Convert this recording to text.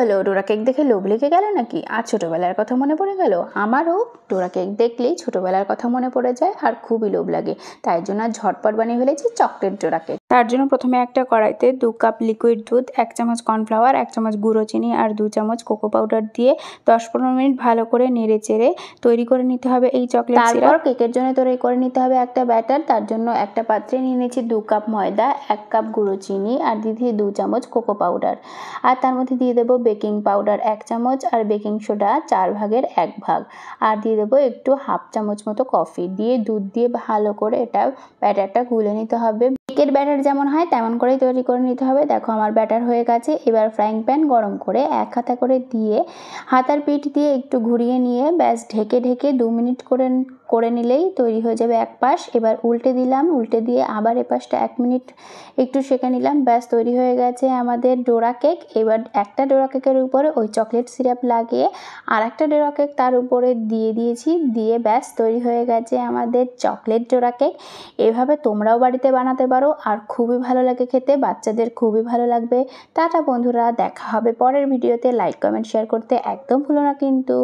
হলো, ডোরা কেক দেখে লোভ লেগে গেল নাকি? আর ছোটোবেলার কথা মনে পড়ে গেল? আমারও ডোরা কেক দেখলেই ছোটোবেলার কথা মনে পড়ে যায় আর খুবই লোভ লাগে। তাই জন্য ঝটপট বানিয়ে ফেলেছি চকলেট ডোরা কেক। তার জন্য প্রথমে একটা কড়াইতে 2 কাপ লিকুইড দুধ, 1 চামচ কর্নফ্লাওয়ার, 1 চামচ গুঁড়ো চিনি আর 2 চামচ কোকো পাউডার দিয়ে 10-15 মিনিট ভালো করে নেড়ে চেড়ে তৈরি করে নিতে হবে এই চকলেট সিরাপ। তারপর কেকের জন্য তৈরি করে নিতে হবে একটা ব্যাটার। তার জন্য একটা পাত্রে নিয়ে নিয়েছি 2 কাপ ময়দা, 1 কাপ গুঁড়ো চিনি আর দিয়ে দিয়েছি 2 চামচ কোকো পাউডার। আর তার মধ্যে দিয়ে দেবো বেকিং পাউডার 1 চামচ আর বেকিং সোডা 4 ভাগের 1 ভাগ। আর দিয়ে দেবো একটু হাফ চামচ মতো কফি দিয়ে দুধ দিয়ে ভালো করে এটা ব্যাটারটা গুলে নিতে হবে। কেকের ব্যাটার যেমন হয় তেমন করেই তৈরি করে নিতে হবে। দেখো আমার ব্যাটার হয়ে গেছে। এবার ফ্রাইং প্যান গরম করে 1 হাতা করে দিয়ে হাতার পিঠ দিয়ে একটু ঘুরিয়ে নিয়ে ব্যাস ঢেকে 2 মিনিট করে নিলেই তৈরি হয়ে যাবে এক পাশ। এবার উল্টে দিলাম, উল্টে দিয়ে আবার এপাশটা 1 মিনিট একটু সেঁকে নিলাম। ব্যাস তৈরি হয়ে গেছে আমাদের ডোরা কেক। এবার একটা ডোরা কেকের উপরে ওই চকলেট সিরাপ লাগিয়ে আর একটা ডোরা কেক তার উপরে দিয়ে দিয়েছি, দিয়ে ব্যাস তৈরি হয়ে গেছে আমাদের চকলেট ডোরা কেক। এভাবে তোমরাও বাড়িতে বানাতে পারো আর খুবই ভালো লাগে খেতে, বাচ্চাদের খুবই ভালো লাগবে। টাটা বন্ধুরা, দেখা হবে পরের ভিডিওতে। লাইক কমেন্ট শেয়ার করতে একদম ভুলো না কিন্তু।